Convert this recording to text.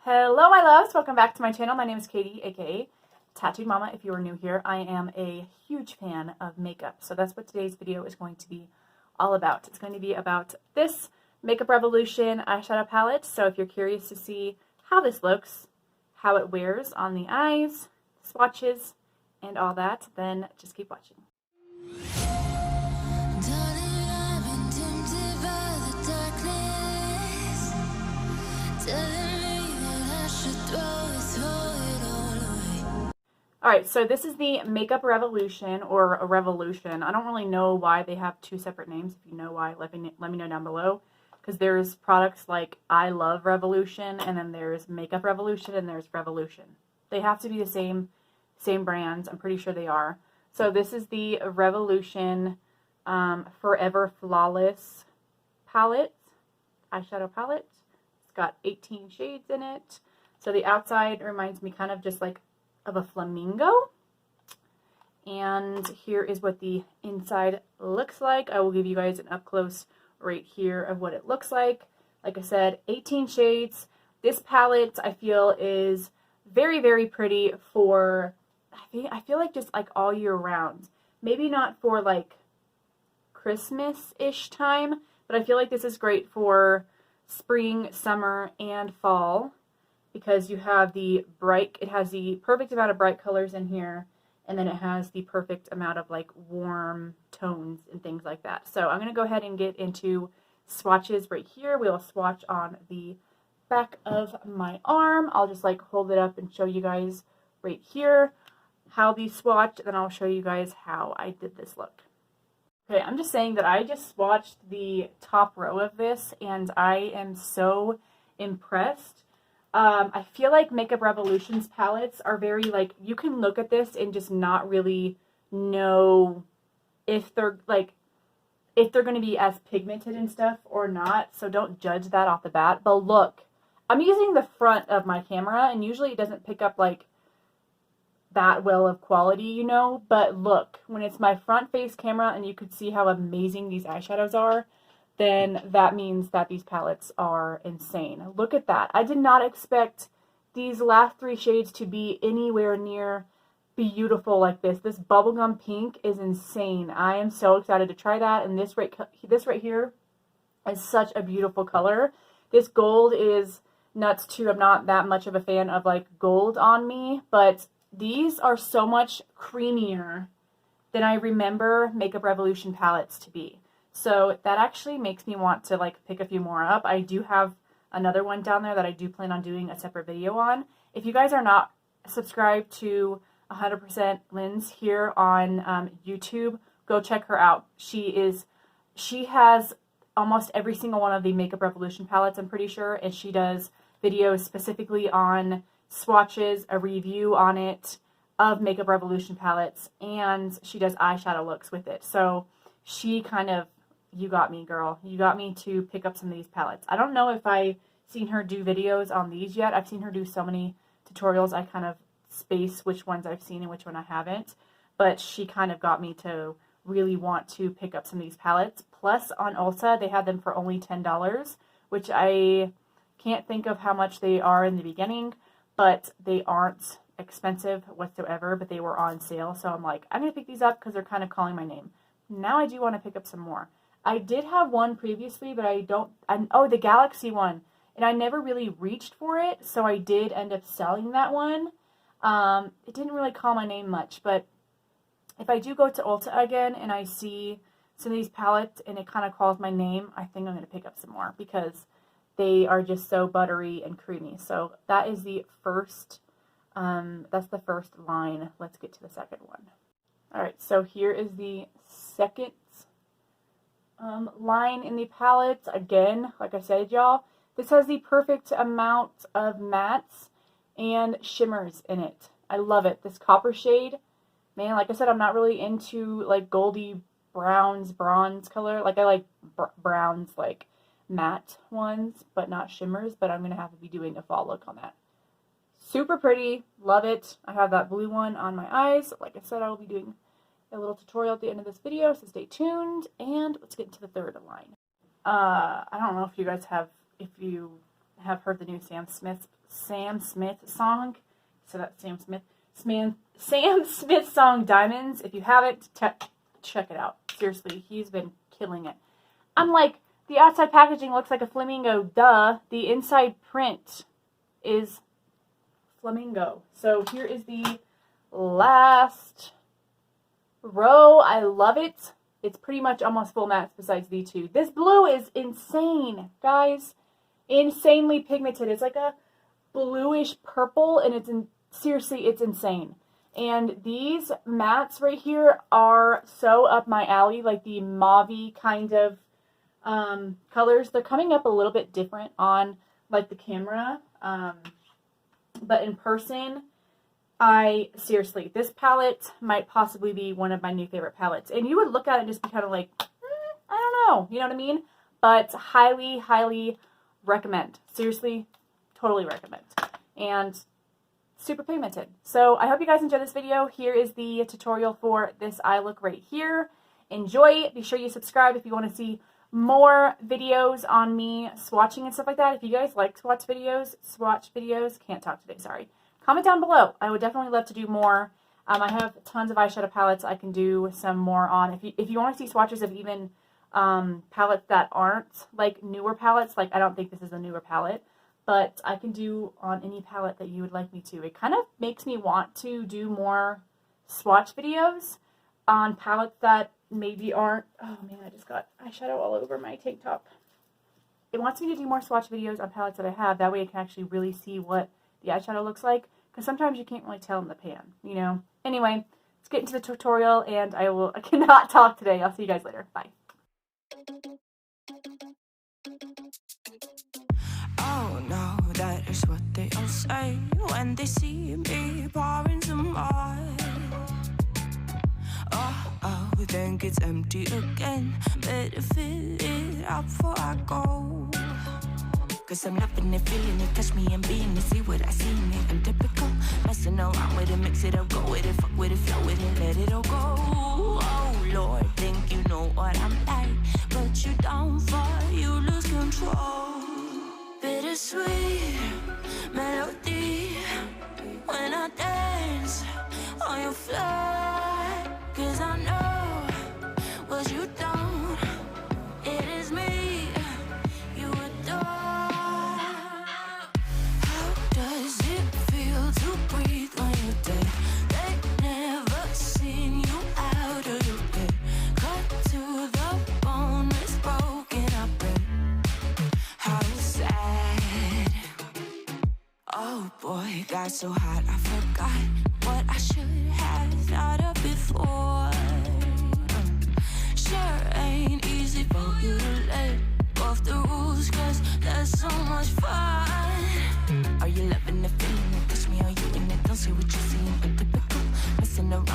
Hello my loves, welcome back to my channel. My name is Katy, aka Tattooed Mama. If you are new here, I am a huge fan of makeup. So that's what today's video is going to be all about. It's going to be about this Makeup Revolution eyeshadow palette. So if you're curious to see how this looks, how it wears on the eyes, swatches, and all that, then just keep watching. Alright, so this is the Makeup Revolution, or a Revolution. I don't really know why they have two separate names. If you know why, let me know down below. Because there's products like I Love Revolution, and then there's Makeup Revolution, and there's Revolution. They have to be the same brands. I'm pretty sure they are. So this is the Revolution Forever Flawless palette, eyeshadow palette. It's got 18 shades in it. So the outside reminds me kind of just like of a flamingo, and here is what the inside looks like. I will give you guys an up close right here of what it looks like. Like I said, 18 shades. This palette I feel is very, very pretty for, I feel like just like all year round. Maybe not for like Christmas-ish time, but I feel like this is great for spring, summer, and fall. Because you have the bright, it has the perfect amount of bright colors in here, and then it has the perfect amount of like warm tones and things like that. So I'm going to go ahead and get into swatches right here. We'll swatch on the back of my arm. I'll just like hold it up and show you guys right here how these swatch, then I'll show you guys how I did this look. Okay, I'm just saying that I just swatched the top row of this, and I am so impressed. I feel like Makeup Revolution's palettes are very, like, you can look at this and just not really know if they're, like, if they're going to be as pigmented and stuff or not, so don't judge that off the bat. But look, I'm using the front of my camera, and usually it doesn't pick up, like, that well of quality, you know, but look, when it's my front face camera and you could see how amazing these eyeshadows are, then that means that these palettes are insane. Look at that. I did not expect these last three shades to be anywhere near beautiful like this. This bubblegum pink is insane. I am so excited to try that. And this right here is such a beautiful color. This gold is nuts too. I'm not that much of a fan of like gold on me, but these are so much creamier than I remember Makeup Revolution palettes to be. So that actually makes me want to like pick a few more up. I do have another one down there that I do plan on doing a separate video on. If you guys are not subscribed to 100% Lynn's here on YouTube, go check her out. She has almost every single one of the Makeup Revolution palettes, I'm pretty sure, and she does videos specifically on swatches, a review on it of Makeup Revolution palettes, and she does eyeshadow looks with it. So she kind of, you got me, girl. You got me to pick up some of these palettes. I don't know if I've seen her do videos on these yet. I've seen her do so many tutorials, I kind of space which ones I've seen and which one I haven't. But she kind of got me to really want to pick up some of these palettes. Plus, on Ulta, they had them for only $10, which I can't think of how much they are in the beginning, but they aren't expensive whatsoever, but they were on sale. So I'm like, I'm going to pick these up because they're kind of calling my name. Now I do want to pick up some more. I did have one previously, but oh, the Galaxy one. And I never really reached for it, so I did end up selling that one. It didn't really call my name much, but if I do go to Ulta again and I see some of these palettes and it kind of calls my name, I think I'm going to pick up some more because they are just so buttery and creamy. So that is the first, that's the first line. Let's get to the second one. Alright, so here is the second line in the palette. Again, like I said, y'all, this has the perfect amount of mattes and shimmers in it. I love it. This copper shade, man, like I said, I'm not really into like goldy browns, bronze color. Like I like browns, like matte ones, but not shimmers. But I'm going to have to be doing a fall look on that. Super pretty. Love it. I have that blue one on my eyes. Like I said, I will be doing a little tutorial at the end of this video, so stay tuned. And let's get into the third line. I don't know if you guys have, if you have heard the new Sam Smith Sam Smith song. So that's Sam Smith. Sam Smith song Diamonds. If you haven't, check it out. Seriously, he's been killing it. I'm like, the outside packaging looks like a flamingo. Duh. The inside print is flamingo. So here is the last row. I love it. It's pretty much almost full mattes besides the two. This blue is insane, guys. Insanely pigmented. It's like a bluish purple, and seriously, it's insane. And these mattes right here are so up my alley, like the mauve-y kind of colors. They're coming up a little bit different on like the camera, but in person, seriously, this palette might possibly be one of my new favorite palettes. And you would look at it and just be kind of like, I don't know, you know what I mean? But highly, highly recommend. Seriously, totally recommend. And super pigmented. So I hope you guys enjoyed this video. Here is the tutorial for this eye look right here. Enjoy. Be sure you subscribe if you want to see more videos on me swatching and stuff like that. If you guys like swatch videos, can't talk today, sorry. Comment down below. I would definitely love to do more. I have tons of eyeshadow palettes I can do some more on. If you want to see swatches of even palettes that aren't like newer palettes, like I don't think this is a newer palette, but I can do on any palette that you would like me to. It kind of makes me want to do more swatch videos on palettes that maybe aren't, oh man, I just got eyeshadow all over my tank top. It wants me to do more swatch videos on palettes that I have. That way I can actually really see what the eyeshadow looks like, because sometimes you can't really tell in the pan, you know? Anyway, let's get into the tutorial, and I cannot talk today. I'll see you guys later. Bye. Oh no, that is what they all say when they see me pouring some oil. Oh, then gets empty again. Better fill it up before I go. Cause I'm loving it, feeling it, touch me and being it, see what I see in it. I'm typical, messing around with it, mix it up, go with it, fuck with it, flow with it, let it all go. Oh Lord, think you know what I'm like, but you don't fall, you lose control. Bittersweet melody when I dance on your floor. Cause I know what you don't, it is me you adore. How does it feel to breathe when you're dead? They never seen you out of your bed. Cut to the bone, it's broken up red. How sad. Oh boy, got so hot I forgot what I should have thought of before. Sure ain't easy for you to let go off the rules, cause that's so much fun. Are you loving the feeling? Touch me, are you in it? Don't say what you